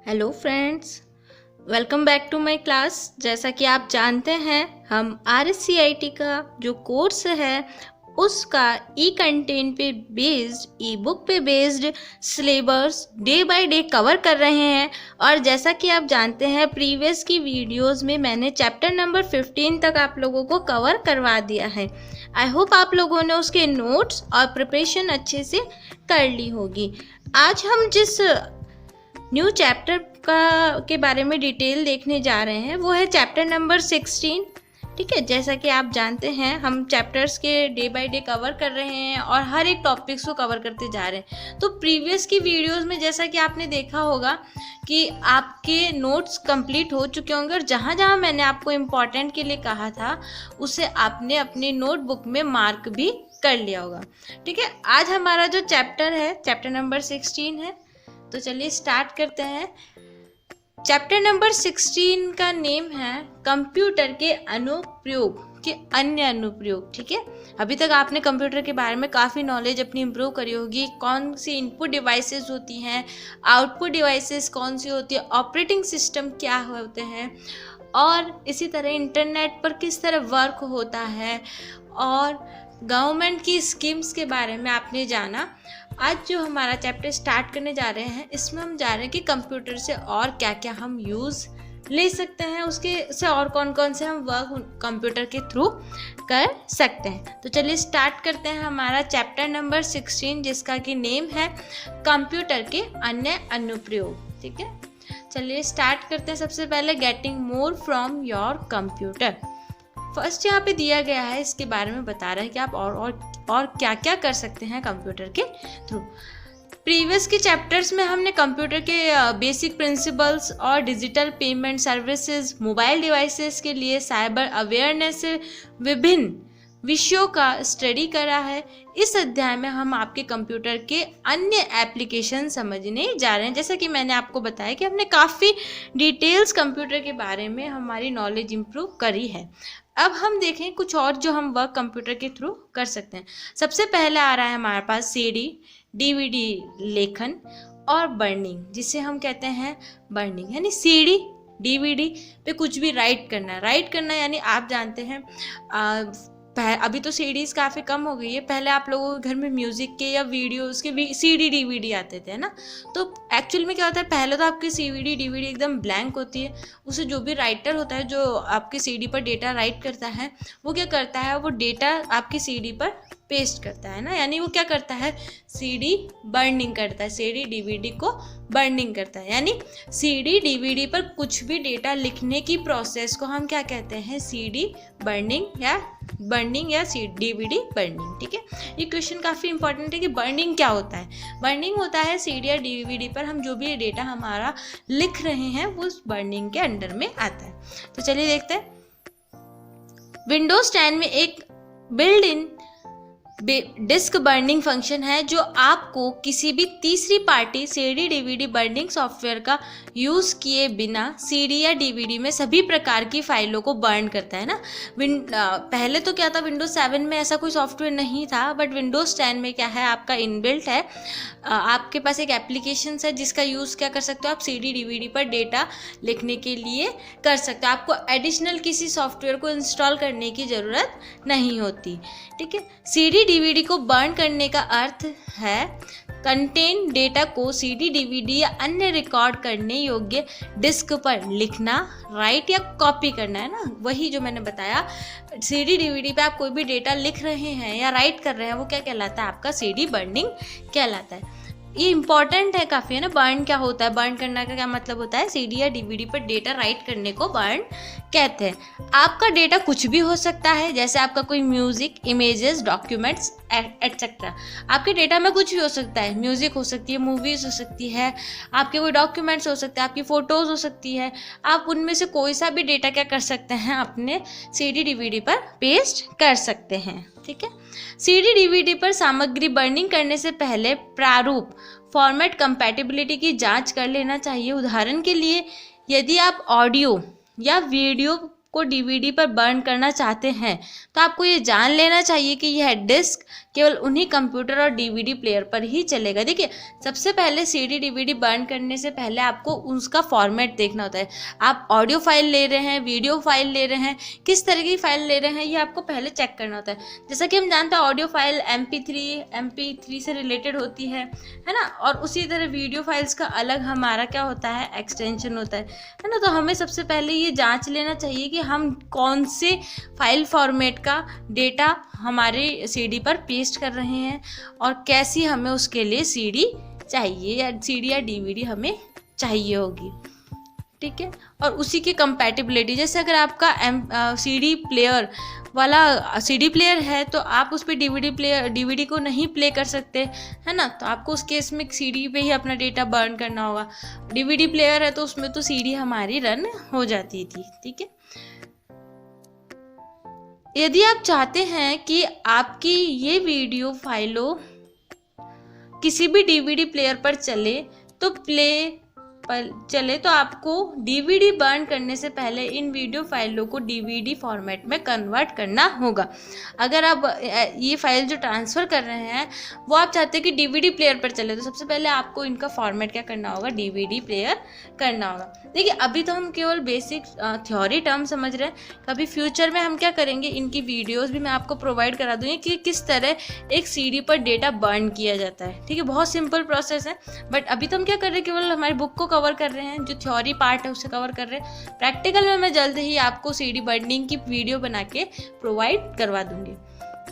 Hello friends, welcome back to my class. जैसा कि आप जानते हैं, हम RSCIT का जो कोर्स है उसका ई कंटेंट पे बेस्ड, ई बुक पे based syllabus day by day cover कर रहे हैं। और जैसा कि आप जानते हैं, प्रीवियस की वीडियोस में मैंने चैप्टर नंबर 15 तक आप लोगों को कवर करवा दिया है। आई होप आप लोगों ने उसके नोट्स और प्रिपरेशन अच्छे से कर ली होगी। आज हम जिस न्यू चैप्टर के बारे में डिटेल देखने जा रहे हैं वो है चैप्टर नंबर 16। ठीक है, जैसा कि आप जानते हैं हम चैप्टर्स के डे बाय डे कवर कर रहे हैं और हर एक टॉपिक्स को कवर करते जा रहे हैं। तो प्रीवियस की वीडियोस में जैसा कि आपने देखा होगा कि आपके नोट्स कंप्लीट हो चुके होंगे और जहाँ जहाँ मैंने आपको इम्पॉर्टेंट के लिए कहा था उसे आपने अपनी नोटबुक में मार्क भी कर लिया होगा। ठीक है, आज हमारा जो चैप्टर है चैप्टर नंबर 16 है। तो चलिए स्टार्ट करते हैं। चैप्टर नंबर 16 का नेम है कंप्यूटर के अनुप्रयोग के अन्य अनुप्रयोग। ठीक है, अभी तक आपने कंप्यूटर के बारे में काफ़ी नॉलेज अपनी इम्प्रूव करी होगी। कौन सी इनपुट डिवाइसेस होती हैं, आउटपुट डिवाइसेस कौन सी होती है, ऑपरेटिंग सिस्टम क्या होते हैं, और इसी तरह इंटरनेट पर किस तरह वर्क होता है, और गवर्नमेंट की स्कीम्स के बारे में आपने जाना। आज जो हमारा चैप्टर स्टार्ट करने जा रहे हैं इसमें हम जा रहे हैं कि कंप्यूटर से और क्या क्या हम यूज़ ले सकते हैं, उसके से और कौन कौन से हम वर्क कंप्यूटर के थ्रू कर सकते हैं। तो चलिए स्टार्ट करते हैं हमारा चैप्टर नंबर 16 जिसका कि नेम है कंप्यूटर के अन्य अनुप्रयोग। ठीक है, चलिए स्टार्ट करते हैं। सबसे पहले getting more from your computer. First यहाँ पे दिया गया है, इसके बारे में बता रहा है कि आप और क्या क्या कर सकते हैं कंप्यूटर के थ्रू। प्रीवियस के चैप्टर्स में हमने कंप्यूटर के बेसिक प्रिंसिपल्स और digital payment services, mobile devices के लिए साइबर अवेयरनेस से विभिन्न विषयों का स्टडी करा है। इस अध्याय में हम आपके कंप्यूटर के अन्य एप्लीकेशन समझने जा रहे हैं। जैसा कि मैंने आपको बताया कि हमने काफ़ी डिटेल्स कंप्यूटर के बारे में हमारी नॉलेज इम्प्रूव करी है। अब हम देखें कुछ और जो हम वर्क कंप्यूटर के थ्रू कर सकते हैं। सबसे पहले आ रहा है हमारे पास CD, DVD लेखन और बर्निंग, जिसे हम कहते हैं बर्निंग, यानी CD DVD पे कुछ भी राइट करना यानी आप जानते हैं अभी तो CDs काफ़ी कम हो गई है। पहले आप लोगों के घर में म्यूज़िक के या वीडियोस के CD DVD आते थे ना। तो एक्चुअल में क्या होता है, पहले तो आपकी CD DVD एकदम ब्लैंक होती है। उसे जो भी राइटर होता है जो आपकी CD पर डेटा राइट करता है वो क्या करता है, वो डेटा आपकी CD पर पेस्ट करता है ना, यानी वो क्या करता है, CD बर्निंग करता है, CD DVD को बर्निंग करता है। यानी CD DVD पर कुछ भी डेटा लिखने की प्रोसेस को हम क्या कहते हैं, CD बर्निंग या DVD बर्निंग। ठीक है, ये क्वेश्चन काफ़ी इंपॉर्टेंट है कि बर्निंग क्या होता है। बर्निंग होता है CD या DVD पर हम जो भी डेटा हमारा लिख रहे हैं वो उस बर्निंग के अंडर में आता है। तो चलिए देखते हैं। विंडोज 10 में एक build in disk burning function है जो आपको किसी भी तीसरी party CD DVD burning software का यूज़ किए बिना CD या DVD में सभी प्रकार की फाइलों को बर्न करता है ना। पहले तो क्या था, विंडोज 7 में ऐसा कोई सॉफ्टवेयर नहीं था, बट विंडोज 10 में क्या है, आपका इनबिल्ट है, आपके पास एक एप्लीकेशन है जिसका यूज़ क्या कर सकते हो आप CD DVD पर डेटा लिखने के लिए कर सकते हो। आपको एडिशनल किसी सॉफ्टवेयर को इंस्टॉल करने की ज़रूरत नहीं होती। ठीक है, CD DVD को बर्न करने का अर्थ है कंटेन डेटा को CD DVD या अन्य रिकॉर्ड करने योग्य डिस्क पर लिखना, राइट या कॉपी करना, है ना। वही जो मैंने बताया, CD DVD पे आप कोई भी डेटा लिख रहे हैं या राइट कर रहे हैं वो क्या कहलाता है, आपका CD बर्निंग कहलाता है। ये इंपॉर्टेंट है काफ़ी, है ना। बर्न क्या होता है, बर्न करने का क्या मतलब होता है, CD या DVD पर डेटा राइट करने को बर्न कहते हैं। आपका डेटा कुछ भी हो सकता है, जैसे आपका कोई म्यूजिक, इमेजेस, डॉक्यूमेंट्स एटसेट्रा। आपके डेटा में कुछ भी हो सकता है, म्यूजिक हो सकती है, मूवीज हो सकती है, आपके कोई डॉक्यूमेंट्स हो सकते हैं, आपकी फ़ोटोज़ हो सकती है। आप उनमें से कोई सा भी डेटा क्या कर सकते हैं, अपने CD DVD पर पेस्ट कर सकते हैं। ठीक है, CD DVD पर सामग्री बर्निंग करने से पहले प्रारूप फॉर्मेट कंपैटिबिलिटी की जांच कर लेना चाहिए। उदाहरण के लिए, यदि आप ऑडियो या वीडियो को DVD पर बर्न करना चाहते हैं तो आपको ये जान लेना चाहिए कि यह डिस्क केवल उन्हीं कंप्यूटर और डीवीडी प्लेयर पर ही चलेगा। देखिए, सबसे पहले सीडी डीवीडी बर्न करने से पहले आपको उसका फॉर्मेट देखना होता है। आप ऑडियो फाइल ले रहे हैं, वीडियो फाइल ले रहे हैं, किस तरह की फाइल ले रहे हैं, ये आपको पहले चेक करना होता है। जैसा कि हम जानते हैं ऑडियो फाइल MP3 से रिलेटेड होती है ना, और उसी तरह वीडियो फाइल्स का अलग हमारा क्या होता है, एक्सटेंशन होता है ना। तो हमें सबसे पहले ये जांच लेना चाहिए कि हम कौन से फाइल फॉर्मेट का डेटा हमारे सीडी पर पेस्ट कर रहे हैं और कैसी हमें उसके लिए सीडी चाहिए या सीडी या डीवीडी हमें चाहिए होगी, ठीक है। और उसी की कंपैटिबिलिटी, जैसे अगर आपका सीडी प्लेयर वाला सीडी प्लेयर है तो आप उस पर डीवीडी को नहीं प्ले कर सकते, है ना। तो आपको उस केस में सीडी पे ही अपना डेटा बर्न करना होगा। डीवीडी प्लेयर है तो उसमें तो सीडी हमारी रन हो जाती थी, ठीक है। यदि आप चाहते हैं कि आपकी ये वीडियो फाइलों किसी भी डीवीडी प्लेयर पर चले तो आपको डीवीडी बर्न करने से पहले इन वीडियो फाइलों को डीवीडी फॉर्मेट में कन्वर्ट करना होगा। अगर आप ये फाइल जो ट्रांसफ़र कर रहे हैं वो आप चाहते हैं कि डीवीडी प्लेयर पर चले, तो सबसे पहले आपको इनका फॉर्मेट क्या करना होगा, डीवीडी प्लेयर करना होगा। देखिए, अभी तो हम केवल बेसिक थ्योरी टर्म समझ रहे हैं, कभी फ्यूचर में हम क्या करेंगे, इनकी वीडियोज़ भी मैं आपको प्रोवाइड करा दूँगी कि किस तरह एक सीडी पर डेटा बर्न किया जाता है, ठीक है। बहुत सिंपल प्रोसेस है, बट अभी तो हम क्या कर रहे हैं, केवल हमारी बुक को कवर कर रहे हैं, जो थ्योरी पार्ट है उसे कवर कर रहे हैं। प्रैक्टिकल में मैं जल्द ही आपको सीडी बर्निंग की वीडियो बना के प्रोवाइड करवा दूंगी।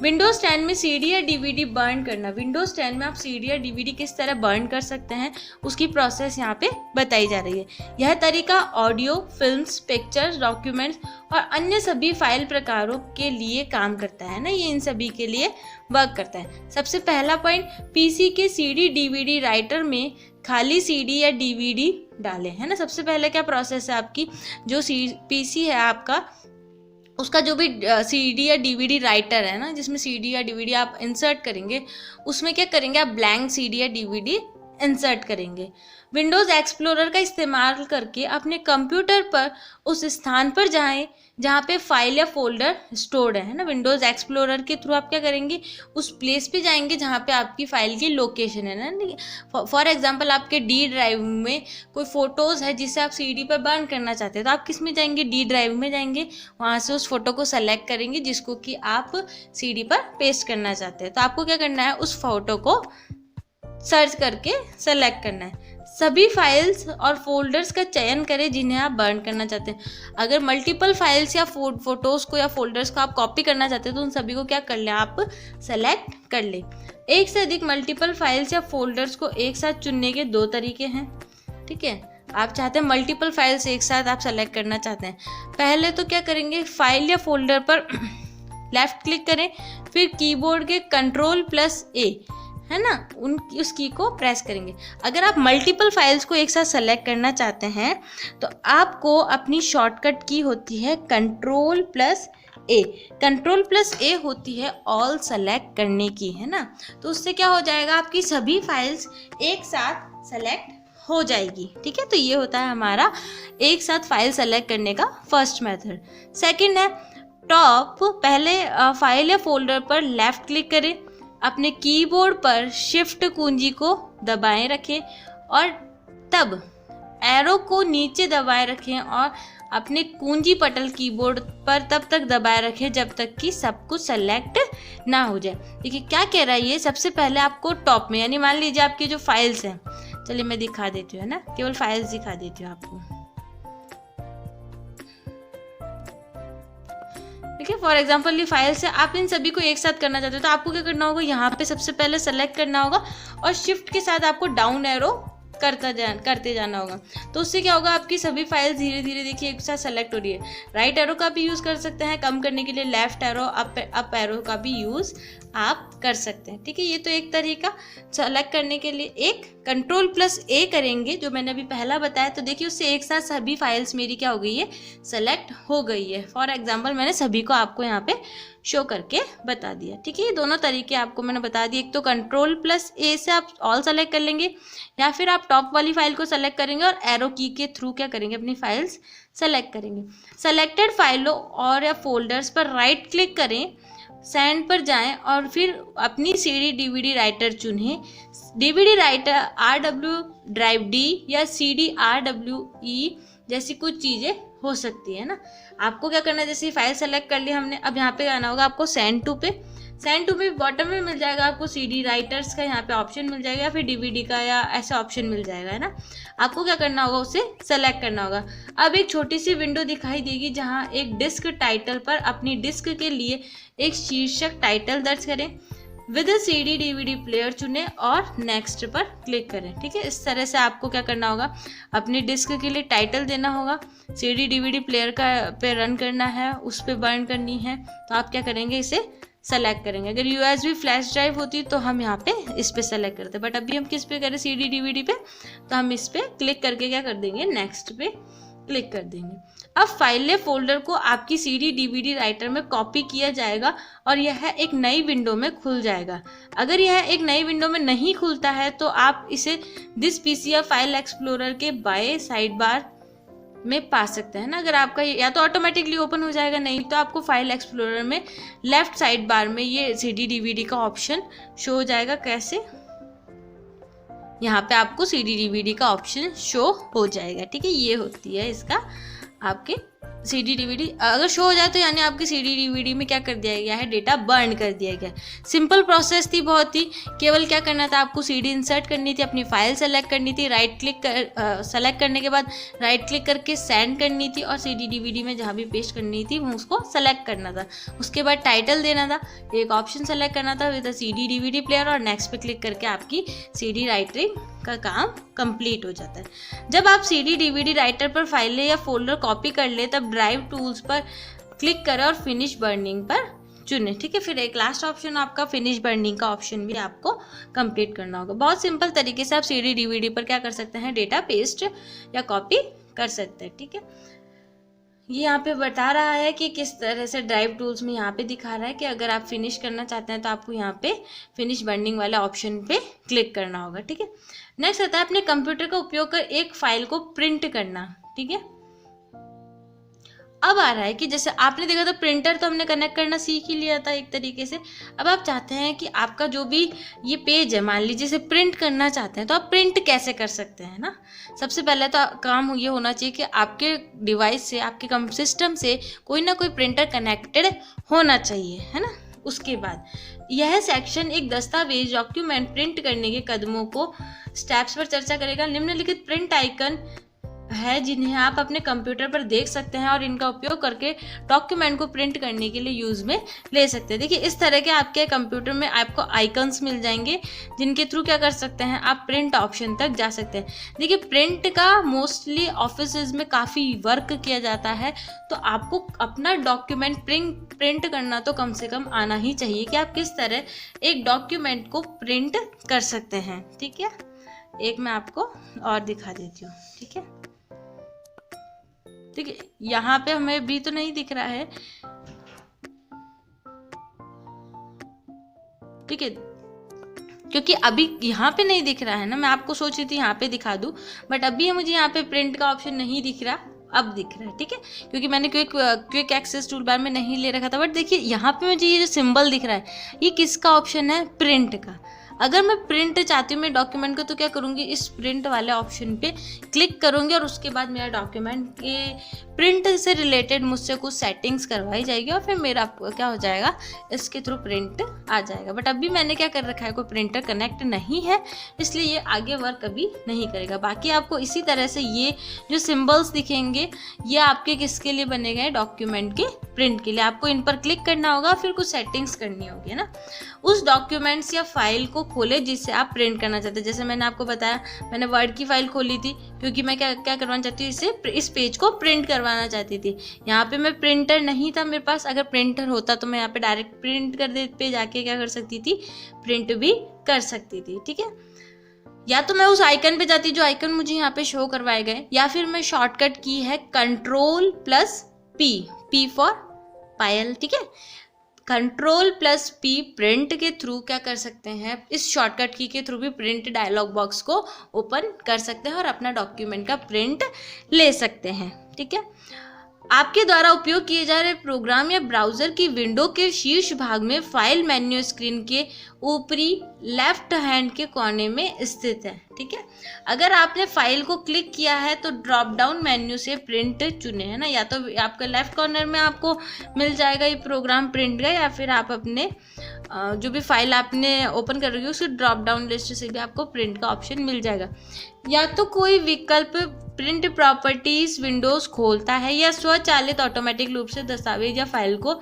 विंडोज 10 में सीडी या डीवीडी बर्न करना। विंडोज 10 में आप सीडी या डीवीडी किस तरह बर्न कर सकते हैं उसकी प्रोसेस यहाँ पे बताई जा रही है। यह तरीका ऑडियो, फिल्म्स, पिक्चर्स, डॉक्यूमेंट्स और अन्य सभी फाइल प्रकारों के लिए काम करता है ना, ये इन सभी के लिए वर्क करता है। सबसे पहला पॉइंट, पीसी के सीडी डीवीडी राइटर में खाली सीडी या डीवीडी डालें, है ना। सबसे पहले क्या प्रोसेस है, आपकी जो पीसी है आपका, उसका जो भी सीडी या डीवीडी राइटर है ना, जिसमें सीडी या डीवीडी आप इंसर्ट करेंगे, उसमें क्या करेंगे, आप ब्लैंक सीडी या डीवीडी इंसर्ट करेंगे। विंडोज़ एक्सप्लोरर का इस्तेमाल करके अपने कंप्यूटर पर उस स्थान पर जाएं जहाँ पे फाइल या फोल्डर स्टोर्ड है ना। विंडोज़ एक्सप्लोरर के थ्रू आप क्या करेंगे, उस प्लेस पे जाएंगे जहाँ पे आपकी फ़ाइल की लोकेशन है ना। फॉर एग्जांपल, आपके डी ड्राइव में कोई फ़ोटोज़ है जिसे आप सीडी पर बर्न करना चाहते हैं, तो आप किस में जाएंगे, डी ड्राइव में जाएंगे, वहाँ से उस फोटो को सेलेक्ट करेंगे जिसको कि आप सीडी पर पेस्ट करना चाहते हैं। तो आपको क्या करना है, उस फोटो को सर्च करके सेलेक्ट करना है। सभी फाइल्स और फोल्डर्स का चयन करें जिन्हें आप बर्न करना चाहते हैं। अगर मल्टीपल फाइल्स या फोटोज़ को या फोल्डर्स को आप कॉपी करना चाहते हैं तो उन सभी को क्या कर लें, आप सेलेक्ट कर लें। एक से अधिक मल्टीपल फाइल्स या फोल्डर्स को एक साथ चुनने के दो तरीके हैं, ठीक है। आप चाहते हैं मल्टीपल फाइल्स एक साथ आप सेलेक्ट करना चाहते हैं, पहले तो क्या करेंगे, फाइल या फोल्डर पर लेफ्ट क्लिक करें, फिर कीबोर्ड के Ctrl+A है ना, उस की को प्रेस करेंगे। अगर आप मल्टीपल फाइल्स को एक साथ सेलेक्ट करना चाहते हैं तो आपको अपनी शॉर्टकट की होती है Ctrl+A। Ctrl+A होती है ऑल सेलेक्ट करने की, है ना। तो उससे क्या हो जाएगा, आपकी सभी फाइल्स एक साथ सेलेक्ट हो जाएगी, ठीक है। तो ये होता है हमारा एक साथ फाइल सेलेक्ट करने का फर्स्ट मेथड। सेकंड है टॉप, पहले फाइल या फोल्डर पर लेफ्ट क्लिक करें, अपने कीबोर्ड पर शिफ्ट कुंजी को दबाए रखें और तब एरो को नीचे दबाए रखें और अपने कुंजी पटल कीबोर्ड पर तब तक दबाए रखें जब तक कि सब कुछ सेलेक्ट ना हो जाए। देखिए क्या कह रहा है ये, सबसे पहले आपको टॉप में, यानी मान लीजिए आपकी जो फाइल्स हैं, चलिए मैं दिखा देती हूँ, है ना, केवल फाइल्स दिखा देती हूँ आपको, ठीक है। फॉर एग्जाम्पल ये फाइल्स है, आप इन सभी को एक साथ करना चाहते हो तो आपको क्या करना होगा, यहाँ पे सबसे पहले सेलेक्ट करना होगा और शिफ्ट के साथ आपको डाउन एरो करते जाना होगा। तो उससे क्या होगा, आपकी सभी फाइल्स धीरे धीरे देखिए एक साथ सेलेक्ट हो रही है। राइट एरो का भी यूज़ कर सकते हैं कम करने के लिए, लेफ्ट एरो, अप एरो का भी यूज़ आप कर सकते हैं, ठीक है। ये तो एक तरीका सेलेक्ट करने के लिए। एक Ctrl+A करेंगे जो मैंने अभी पहला बताया, तो देखिए उससे एक साथ सभी फाइल्स मेरी क्या हो गई है, सेलेक्ट हो गई है। फॉर एग्जाम्पल मैंने सभी को आपको यहाँ पे शो करके बता दिया, ठीक है। ये दोनों तरीके आपको मैंने बता दिए, एक तो Ctrl+A से आप ऑल सेलेक्ट कर लेंगे, या फिर आप टॉप वाली फाइल को सेलेक्ट करेंगे और एरो की के थ्रू क्या करेंगे, अपनी फाइल्स सेलेक्ट करेंगे। सेलेक्टेड फाइलों और या फोल्डर्स पर राइट क्लिक करें, सेंड पर जाएं और फिर अपनी CD DVD राइटर चुनें। DVD writer RW drive D या CD RWE जैसी कुछ चीज़ें हो सकती है ना। आपको क्या करना है, जैसे फाइल सेलेक्ट कर लिया हमने, अब यहाँ पे आना होगा आपको सेंड टू पे। सेंड टू पे बॉटम में मिल जाएगा आपको CD राइटर्स का यहाँ पे ऑप्शन मिल जाएगा, या फिर DVD का या ऐसा ऑप्शन मिल जाएगा, है ना। आपको क्या करना होगा, उसे सेलेक्ट करना होगा। अब एक छोटी सी विंडो दिखाई देगी जहाँ एक डिस्क टाइटल पर अपनी डिस्क के लिए एक शीर्षक टाइटल दर्ज करें, विद CD DVD प्लेयर चुनें और नेक्स्ट पर क्लिक करें। ठीक है, इस तरह से आपको क्या करना होगा, अपनी डिस्क के लिए टाइटल देना होगा, CD DVD प्लेयर का पे रन करना है, उस पर बर्न करनी है। तो आप क्या करेंगे, इसे सेलेक्ट करेंगे। अगर USB फ्लैश ड्राइव होती तो हम यहाँ पे इस पे सेलेक्ट करते, बट अभी हम किस पे करें, CD DVD पे, तो हम इस पे क्लिक करके क्या कर देंगे, नेक्स्ट पे क्लिक कर देंगे। अब फाइल या फोल्डर को आपकी CD DVD राइटर में कॉपी किया जाएगा और यह एक नई विंडो में खुल जाएगा। अगर यह एक नई विंडो में नहीं खुलता है तो आप इसे दिस PC या फाइल एक्सप्लोरर के बाएं साइड बार में पा सकते हैं ना। अगर आपका या तो ऑटोमेटिकली ओपन हो जाएगा, नहीं तो आपको फाइल एक्सप्लोरर में लेफ्ट साइड बार में ये CD DVD का ऑप्शन शो हो जाएगा। कैसे, यहाँ पे आपको CD DVD का ऑप्शन शो हो जाएगा। ठीक है, ये होती है इसका आपके CD DVD। अगर शो हो जाए तो यानी आपकी CD DVD में क्या कर दिया गया है, डेटा बर्न कर दिया गया। सिंपल प्रोसेस थी बहुत ही, केवल क्या करना था, आपको CD इंसर्ट करनी थी, अपनी फाइल सेलेक्ट करनी थी, राइट क्लिक सेलेक्ट करने के बाद राइट क्लिक करके सेंड करनी थी और CD DVD में जहाँ भी पेस्ट करनी थी वो उसको सेलेक्ट करना था। उसके बाद टाइटल देना था, एक ऑप्शन सेलेक्ट करना था विद CD DVD प्लेयर और नेक्स्ट पे क्लिक करके आपकी CD राइटिंग का काम कंप्लीट हो जाता है। जब आप CD DVD राइटर पर फाइलें या फोल्डर कॉपी कर ले तब ड्राइव टूल्स पर क्लिक करें और फिनिश बर्निंग पर चुनें। ठीक है, फिर एक लास्ट ऑप्शन आपका फिनिश बर्निंग का ऑप्शन भी आपको कंप्लीट करना होगा। बहुत सिंपल तरीके से आप CD DVD पर क्या कर सकते हैं, डेटा पेस्ट या कॉपी कर सकते हैं। ठीक है, ये यहाँ पे बता रहा है कि किस तरह से ड्राइव टूल्स में यहाँ पे दिखा रहा है कि अगर आप फिनिश करना चाहते हैं तो आपको यहाँ पे फिनिश बर्निंग वाले ऑप्शन पे क्लिक करना होगा। ठीक है, नेक्स्ट आता है अपने कंप्यूटर का उपयोग कर एक फाइल को प्रिंट करना। ठीक है, अब आ रहा है कि जैसे आपने देखा था प्रिंटर तो हमने कनेक्ट करना सीख ही लिया था एक तरीके से। अब आप चाहते हैं कि आपका जो भी ये पेज है, मान लीजिए इसे प्रिंट करना चाहते हैं, तो आप प्रिंट कैसे कर सकते हैं ना। सबसे पहले तो काम ये होना चाहिए कि आपके डिवाइस से, आपके सिस्टम से कोई ना कोई प्रिंटर कनेक्टेड होना चाहिए, है ना। उसके बाद यह सेक्शन एक दस्तावेज डॉक्यूमेंट प्रिंट करने के कदमों को स्टेप्स पर चर्चा करेगा। निम्नलिखित प्रिंट आइकन है जिन्हें आप अपने कंप्यूटर पर देख सकते हैं और इनका उपयोग करके डॉक्यूमेंट को प्रिंट करने के लिए यूज़ में ले सकते हैं। देखिए, इस तरह के आपके कंप्यूटर में आपको आइकन्स मिल जाएंगे जिनके थ्रू क्या कर सकते हैं, आप प्रिंट ऑप्शन तक जा सकते हैं। देखिए, प्रिंट का मोस्टली ऑफिसेज में काफ़ी वर्क किया जाता है, तो आपको अपना डॉक्यूमेंट प्रिंट करना तो कम से कम आना ही चाहिए कि आप किस तरह एक डॉक्यूमेंट को प्रिंट कर सकते हैं। ठीक है, एक मैं आपको और दिखा देती हूँ। ठीक है, ठीक है, यहाँ पे हमें भी तो नहीं दिख रहा है। ठीक है, क्योंकि अभी यहाँ पे नहीं दिख रहा है ना, मैं आपको सोच रही थी यहाँ पे दिखा दूँ, बट अभी मुझे यहाँ पे प्रिंट का ऑप्शन नहीं दिख रहा, अब दिख रहा है। ठीक है, क्योंकि मैंने क्विक एक्सेस टूल बार में नहीं ले रखा था। बट देखिए, यहाँ पे मुझे ये जो सिंबल दिख रहा है, ये किसका ऑप्शन है, प्रिंट का। अगर मैं प्रिंट चाहती हूँ मैं डॉक्यूमेंट को, तो क्या करूँगी, इस प्रिंट वाले ऑप्शन पे क्लिक करूँगी और उसके बाद मेरा डॉक्यूमेंट के प्रिंट से रिलेटेड मुझसे कुछ सेटिंग्स करवाई जाएगी और फिर मेरा क्या हो जाएगा, इसके थ्रू प्रिंट आ जाएगा। बट अभी मैंने क्या कर रखा है, कोई प्रिंटर कनेक्ट नहीं है, इसलिए ये आगे वर्क अभी नहीं करेगा। बाकी आपको इसी तरह से ये जो सिम्बल्स दिखेंगे, ये आपके किसके लिए बने गए, डॉक्यूमेंट के प्रिंट के लिए। आपको इन पर क्लिक करना होगा, फिर कुछ सेटिंग्स करनी होगी ना। उस डॉक्यूमेंट्स या फाइल को खोले जिससे आप प्रिंट करना चाहते हैं। जैसे मैंने आपको बताया, मैंने वर्ड की फाइल खोली थी क्योंकि मैं क्या करवाना चाहती हूँ, इस पेज को प्रिंट करवाना चाहती थी। यहाँ पे मैं प्रिंटर नहीं था मेरे पास, अगर प्रिंटर होता तो मैं यहाँ पे डायरेक्ट प्रिंट कर दे पे जाके क्या कर सकती थी, प्रिंट भी कर सकती थी। ठीक है, या तो मैं उस आइकन पे जाती जो आइकन मुझे यहाँ पे शो करवाए गए, या फिर मैं शॉर्टकट की है Ctrl+P, P फॉर पायल। ठीक है, Ctrl+P प्रिंट के थ्रू क्या कर सकते हैं, इस शॉर्टकट की के थ्रू भी प्रिंट डायलॉग बॉक्स को ओपन कर सकते हैं और अपना डॉक्यूमेंट का प्रिंट ले सकते हैं। ठीक है, आपके द्वारा उपयोग किए जा रहे प्रोग्राम या ब्राउज़र की विंडो के शीर्ष भाग में फाइल मेन्यू स्क्रीन के ऊपरी लेफ्ट हैंड के कोने में स्थित है। ठीक है, अगर आपने फाइल को क्लिक किया है तो ड्रॉप डाउन मेन्यू से प्रिंट चुने, है ना, या तो आपका लेफ्ट कॉर्नर में आपको मिल जाएगा ये प्रोग्राम प्रिंट का, या फिर आप अपने जो भी फाइल आपने ओपन कर रही हो उसकी ड्रॉप डाउन लिस्ट से भी आपको प्रिंट का ऑप्शन मिल जाएगा। या तो कोई विकल्प प्रिंट प्रॉपर्टीज विंडोज खोलता है या स्वचालित ऑटोमेटिक रूप से दस्तावेज या फाइल को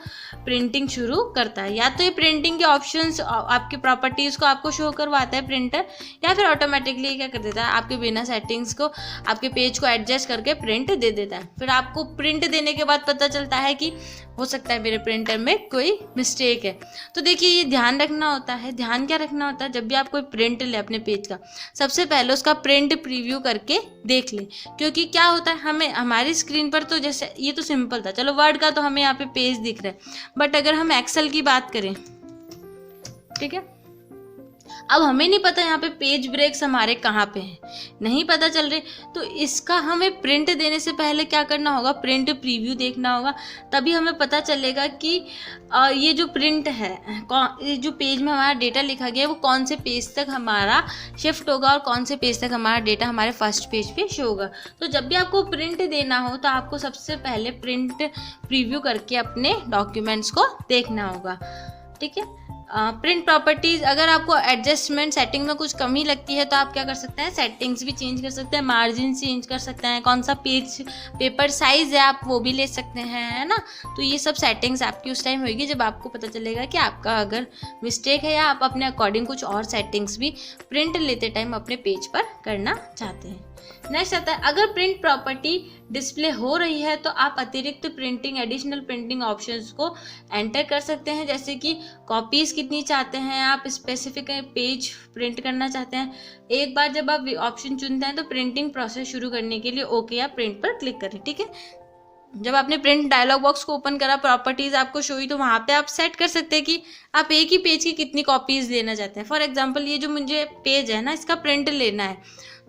प्रिंटिंग शुरू करता है। या तो ये प्रिंटिंग के ऑप्शंस आपके प्रॉपर्टीज को आपको शो करवाता है प्रिंटर, या फिर ऑटोमेटिकली क्या कर देता है, आपके बिना सेटिंग्स को आपके पेज को एडजस्ट करके प्रिंट दे देता है। फिर आपको प्रिंट देने के बाद पता चलता है कि हो सकता है मेरे प्रिंटर में कोई मिस्टेक है। तो देखिए ये ध्यान रखना होता है। ध्यान क्या रखना होता है, जब भी आप कोई प्रिंट ले अपने पेज का, सबसे पहले उसका प्रिंट प्रीव्यू करके देख लें। क्योंकि क्या होता है, हमें हमारी स्क्रीन पर तो जैसे ये तो सिंपल था, चलो वर्ड का तो हमें यहाँ पे पेज दिख रहा है, बट अगर हम एक्सेल की बात करें, ठीक है, अब हमें नहीं पता यहाँ पे पेज ब्रेक्स हमारे कहाँ पे हैं, नहीं पता चल रहे, तो इसका हमें प्रिंट देने से पहले क्या करना होगा, प्रिंट प्रीव्यू देखना होगा। तभी हमें पता चलेगा कि ये जो प्रिंट है, जो पेज में हमारा डेटा लिखा गया है वो कौन से पेज तक हमारा शिफ्ट होगा और कौन से पेज तक हमारा डेटा हमारे फर्स्ट पेज पे शो होगा। तो जब भी आपको प्रिंट देना हो तो आपको सबसे पहले प्रिंट प्रीव्यू करके अपने डॉक्यूमेंट्स को देखना होगा। ठीक है, प्रिंट प्रॉपर्टीज़, अगर आपको एडजस्टमेंट सेटिंग में कुछ कमी लगती है तो आप क्या कर सकते हैं, सेटिंग्स भी चेंज कर सकते हैं, मार्जिन चेंज कर सकते हैं, कौन सा पेपर साइज़ है आप वो भी ले सकते हैं, है ना। तो ये सब सेटिंग्स आपकी उस टाइम होगी जब आपको पता चलेगा कि आपका अगर मिस्टेक है या आप अपने अकॉर्डिंग कुछ और सेटिंग्स भी प्रिंट लेते टाइम अपने पेज पर करना चाहते हैं। नेक्स्ट आता है, अगर प्रिंट प्रॉपर्टी डिस्प्ले हो रही है तो आप अतिरिक्त प्रिंटिंग एडिशनल प्रिंटिंग ऑप्शंस को एंटर कर सकते हैं, जैसे कि कॉपीज़ कितनी चाहते हैं आप, स्पेसिफिक पेज प्रिंट करना चाहते हैं। एक बार जब आप ऑप्शन चुनते हैं तो प्रिंटिंग प्रोसेस शुरू करने के लिए ओके या प्रिंट पर क्लिक करें। ठीक है, जब आपने प्रिंट डायलॉग बॉक्स को ओपन करा, प्रॉपर्टीज़ आपको शो हुई, तो वहाँ पे आप सेट कर सकते हैं कि आप एक ही पेज की कितनी कॉपीज़ लेना चाहते हैं। फॉर एग्जांपल ये जो मुझे पेज है ना, इसका प्रिंट लेना है,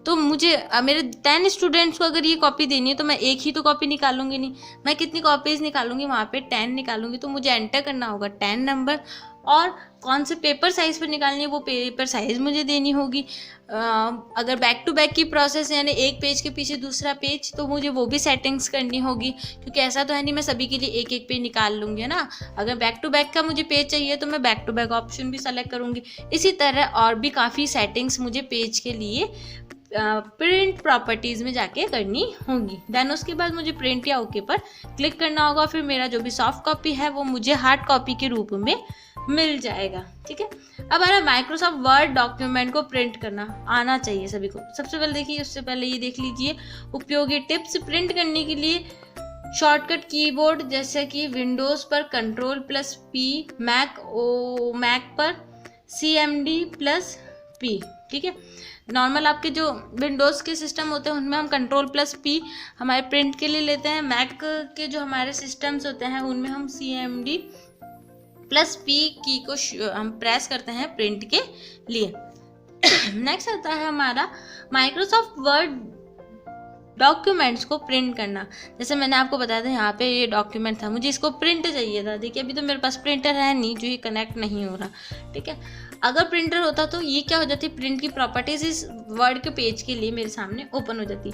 तो मुझे मेरे 10 स्टूडेंट्स को अगर ये कॉपी देनी है तो मैं एक ही तो कॉपी निकालूंगी नहीं, मैं कितनी कॉपीज़ निकालूंगी, वहाँ पे 10 निकालूंगी। तो मुझे एंटर करना होगा 10 नंबर, और कौन से पेपर साइज़ पर निकालनी है वो पेपर साइज़ मुझे देनी होगी। अगर बैक टू बैक की प्रोसेस है, यानी एक पेज के पीछे दूसरा पेज, तो मुझे वो भी सेटिंग्स करनी होगी, क्योंकि ऐसा तो है नहीं मैं सभी के लिए एक एक पेज निकाल लूँगी, है ना। अगर बैक टू बैक का मुझे पेज चाहिए तो मैं बैक टू बैक ऑप्शन भी सेलेक्ट करूँगी। इसी तरह और भी काफ़ी सेटिंग्स मुझे पेज के लिए प्रिंट प्रॉपर्टीज़ में जाके करनी होंगी। देन उसके बाद मुझे प्रिंट या ओके पर क्लिक करना होगा, फिर मेरा जो भी सॉफ्ट कॉपी है वो मुझे हार्ड कॉपी के रूप में मिल जाएगा। ठीक है, अब हमारा माइक्रोसॉफ्ट वर्ड डॉक्यूमेंट को प्रिंट करना आना चाहिए सभी को। सबसे पहले देखिए, उससे पहले ये देख लीजिए उपयोगी टिप्स। प्रिंट करने के लिए शॉर्टकट कीबोर्ड जैसे कि विंडोज़ पर Ctrl+P, मैक पर CMD+P। ठीक है, नॉर्मल आपके जो विंडोज़ के सिस्टम होते हैं उनमें हम Ctrl+P हमारे प्रिंट के लिए लेते हैं, मैक के जो हमारे सिस्टम्स होते हैं उनमें हम CMD+P की को हम प्रेस करते हैं प्रिंट के लिए। नेक्स्ट आता है हमारा माइक्रोसॉफ्ट वर्ड डॉक्यूमेंट्स को प्रिंट करना। जैसे मैंने आपको बताया था, यहाँ पे ये डॉक्यूमेंट था, मुझे इसको प्रिंट चाहिए था। देखिए अभी तो मेरे पास प्रिंटर है नहीं, जो ये कनेक्ट नहीं हो रहा। ठीक है, अगर प्रिंटर होता तो ये क्या हो जाती, प्रिंट की प्रॉपर्टीज इस वर्ड के पेज के लिए मेरे सामने ओपन हो जाती।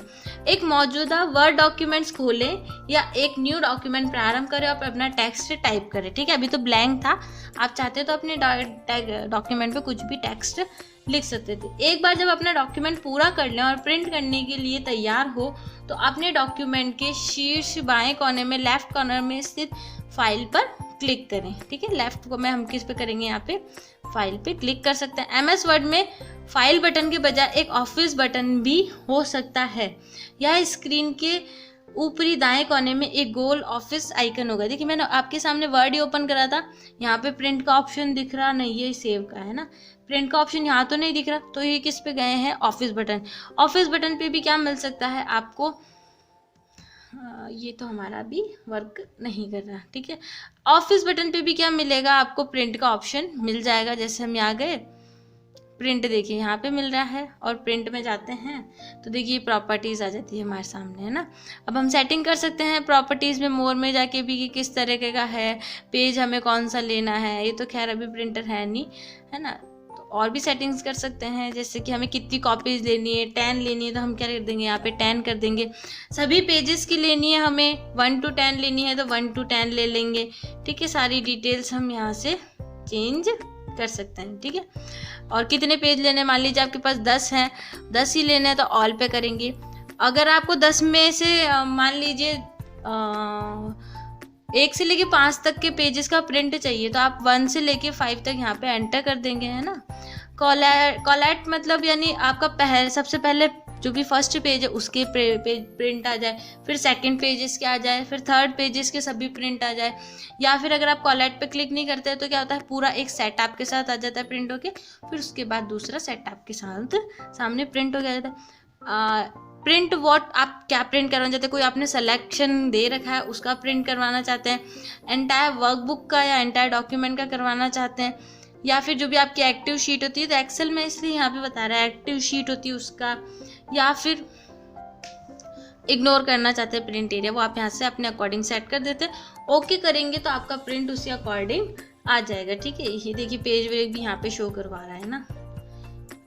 एक मौजूदा वर्ड डॉक्यूमेंट्स खोलें या एक न्यू डॉक्यूमेंट प्रारंभ करें और अपना टेक्स्ट टाइप करें। ठीक है, अभी तो ब्लैंक था, आप चाहते तो अपने डॉक्यूमेंट पे कुछ भी टेक्स्ट लिख सकते थे। एक बार जब अपना डॉक्यूमेंट पूरा कर लें और प्रिंट करने के लिए तैयार हो तो अपने डॉक्यूमेंट के शीर्ष बाएं कोने में लेफ्ट कॉर्नर में स्थित फाइल पर क्लिक करें। ठीक है, लेफ्ट को मैं हम किस पे करेंगे, यहाँ पे फाइल पे क्लिक कर सकते हैं। MS वर्ड में फाइल बटन के बजाय एक ऑफिस बटन भी हो सकता है। यह स्क्रीन के ऊपरी दाएं कोने में एक गोल ऑफिस आइकन होगा। देखिए मैंने आपके सामने वर्ड ही ओपन करा था, यहाँ पे प्रिंट का ऑप्शन दिख रहा नहीं है, सेव का है ना, प्रिंट का ऑप्शन यहाँ तो नहीं दिख रहा, तो ये किस पे गए हैं, ऑफिस बटन। ऑफिस बटन पे भी क्या मिल सकता है आपको, ये तो हमारा भी वर्क नहीं कर रहा। ठीक है, ऑफिस बटन पे भी क्या मिलेगा आपको, प्रिंट का ऑप्शन मिल जाएगा। जैसे हम यहाँ गए प्रिंट देखिए यहाँ पे मिल रहा है, और प्रिंट में जाते हैं तो देखिए प्रॉपर्टीज़ आ जाती है हमारे सामने, है ना। अब हम सेटिंग कर सकते हैं प्रॉपर्टीज़ में, मोर में जाके भी कि किस तरीके का है पेज, हमें कौन सा लेना है। ये तो खैर अभी प्रिंटर है नहीं, है ना। तो और भी सेटिंग्स कर सकते हैं, जैसे कि हमें कितनी कॉपीज़ लेनी है, 10 लेनी है तो हम क्या कर देंगे, यहाँ पे 10 कर देंगे। सभी पेजेस की लेनी है हमें 1 to 10 लेनी है तो 1 to 10 ले लेंगे, ठीक है। सारी डिटेल्स हम यहाँ से चेंज कर सकते हैं, ठीक है। और कितने पेज लेने, मान लीजिए आपके पास 10 हैं, 10 ही लेने हैं तो ऑल पे करेंगे। अगर आपको 10 में से मान लीजिए 1 से लेके 5 तक के पेजेस का प्रिंट चाहिए तो आप 1 से लेके 5 तक यहाँ पे एंटर कर देंगे, है ना। कॉलैट मतलब यानी आपका सबसे पहले जो भी फर्स्ट पेज है उसके प्रिंट आ जाए, फिर सेकंड पेजेस के आ जाए, फिर थर्ड पेजेस के सभी प्रिंट आ जाए। या फिर अगर आप कॉलैट पे क्लिक नहीं करते हैं तो क्या होता है, पूरा एक सेट आपके साथ आ जाता है प्रिंट होके, फिर उसके बाद दूसरा सेट आपके साथ सामने प्रिंट हो जाता है। प्रिंट वॉट, आप क्या प्रिंट करवाना चाहते हैं, कोई आपने सिलेक्शन दे रखा है उसका प्रिंट करवाना चाहते हैं, एंटायर वर्कबुक का या एंटायर डॉक्यूमेंट का करवाना चाहते हैं, या फिर जो भी आपकी एक्टिव शीट होती है, तो एक्सेल में इसलिए यहाँ पे बता रहा है एक्टिव शीट होती है उसका, या फिर इग्नोर करना चाहते हैं प्रिंट एरिया, वो आप यहाँ से अपने अकॉर्डिंग सेट कर देते हैं। ओके करेंगे तो आपका प्रिंट उसी अकॉर्डिंग आ जाएगा, ठीक है। ये देखिए पेज वेज भी यहाँ पे शो करवा रहा है ना।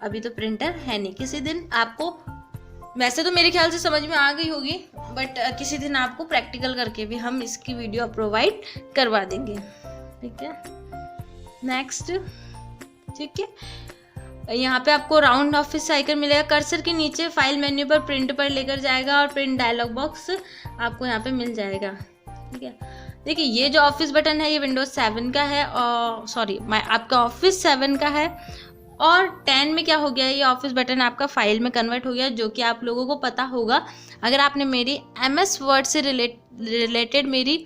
अभी तो प्रिंटर है नहीं, किसी दिन आपको, वैसे तो मेरे ख्याल से समझ में आ गई होगी, बट किसी दिन आपको प्रैक्टिकल करके भी हम इसकी वीडियो प्रोवाइड करवा देंगे, ठीक है। नेक्स्ट, ठीक है, यहाँ पे आपको राउंड ऑफिस आइकन मिलेगा, कर्सर के नीचे फाइल मेन्यू पर प्रिंट पर लेकर जाएगा और प्रिंट डायलॉग बॉक्स आपको यहाँ पे मिल जाएगा, ठीक है। देखिए ये जो ऑफिस बटन है ये विंडोज 7 का है, और सॉरी आपका ऑफिस 7 का है, और 10 में क्या हो गया, ये ऑफिस बटन आपका फाइल में कन्वर्ट हो गया, जो कि आप लोगों को पता होगा अगर आपने मेरी MS वर्ड से रिलेटेड मेरी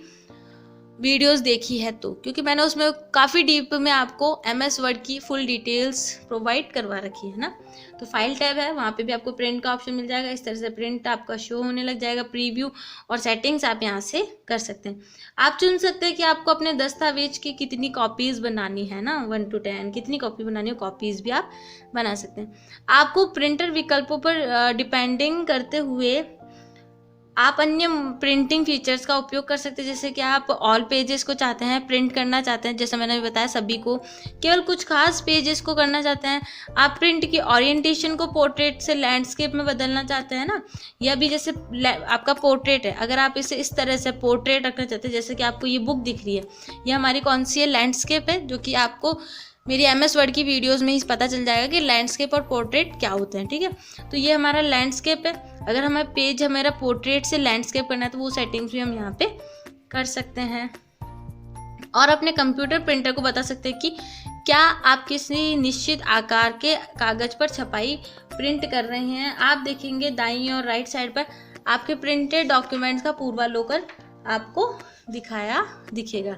वीडियोस देखी है तो, क्योंकि मैंने उसमें काफ़ी डीप में आपको MS वर्ड की फुल डिटेल्स प्रोवाइड करवा रखी है ना। तो फाइल टैब है, वहाँ पे भी आपको प्रिंट का ऑप्शन मिल जाएगा, इस तरह से प्रिंट आपका शो होने लग जाएगा। प्रीव्यू और सेटिंग्स आप यहाँ से कर सकते हैं। आप चुन सकते हैं कि आपको अपने दस्तावेज की कितनी कॉपीज़ बनानी है ना, 1 to 10 कितनी कॉपी बनानी है, कॉपीज़ भी आप बना सकते हैं। आपको प्रिंटर विकल्पों पर डिपेंडिंग करते हुए आप अन्य प्रिंटिंग फीचर्स का उपयोग कर सकते हैं, जैसे कि आप ऑल पेजेस को चाहते हैं प्रिंट करना चाहते हैं, जैसे मैंने बताया सभी को, केवल कुछ खास पेजेस को करना चाहते हैं। आप प्रिंट की ओरिएंटेशन को पोर्ट्रेट से लैंडस्केप में बदलना चाहते हैं ना, या भी जैसे आपका पोर्ट्रेट है, अगर आप इसे इस तरह से पोर्ट्रेट रखना चाहते हैं, जैसे कि आपको ये बुक दिख रही है, ये हमारी कौन सी है, लैंडस्केप है, जो कि आपको मेरी MS वर्ड की वीडियोस में ही पता चल जाएगा कि लैंडस्केप और पोर्ट्रेट क्या होते हैं, ठीक है। तो ये हमारा लैंडस्केप है। अगर हमारा पेज हमारा पोर्ट्रेट से लैंडस्केप करना है तो वो सेटिंग्स भी हम यहाँ पे कर सकते हैं। और अपने कंप्यूटर प्रिंटर को बता सकते हैं कि क्या आप किसी निश्चित आकार के कागज पर छपाई प्रिंट कर रहे हैं। आप देखेंगे दाईं और राइट साइड पर आपके प्रिंटेड डॉक्यूमेंट्स का पूर्वावलोकन आपको दिखेगा।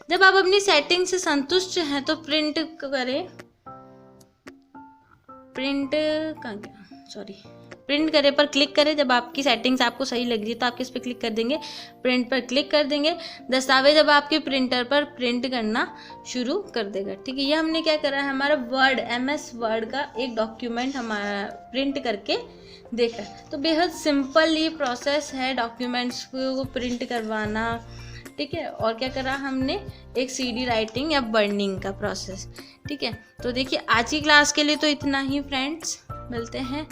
जब आप अपनी सेटिंग से संतुष्ट हैं तो प्रिंट करें पर क्लिक करें। जब आपकी सेटिंग्स आपको सही लग रही है तो आप किस पे क्लिक कर देंगे, प्रिंट पर क्लिक कर देंगे। दस्तावेज अब आपके प्रिंटर पर प्रिंट करना शुरू कर देगा, ठीक है। ये हमने क्या करा है, हमारा वर्ड MS वर्ड का एक डॉक्यूमेंट हमारा प्रिंट करके देखा। तो बेहद सिंपल ये प्रोसेस है डॉक्यूमेंट्स को प्रिंट करवाना, ठीक है। और क्या करा हमने, एक CD राइटिंग या बर्निंग का प्रोसेस, ठीक है। तो देखिए आज की क्लास के लिए तो इतना ही फ्रेंड्स, मिलते हैं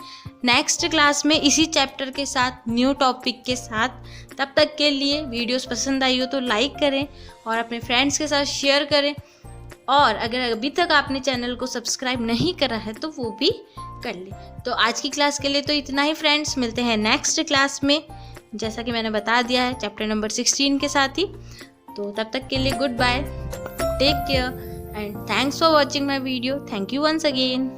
नेक्स्ट क्लास में इसी चैप्टर के साथ, न्यू टॉपिक के साथ। तब तक के लिए वीडियोस पसंद आई हो तो लाइक करें और अपने फ्रेंड्स के साथ शेयर करें, और अगर अभी तक आपने चैनल को सब्सक्राइब नहीं करा है तो वो भी कर ले। तो आज की क्लास के लिए तो इतना ही फ्रेंड्स, मिलते हैं नेक्स्ट क्लास में, जैसा कि मैंने बता दिया है चैप्टर नंबर 16 के साथ ही। तो तब तक के लिए goodbye, take care and thanks for watching my video. Thank you once again.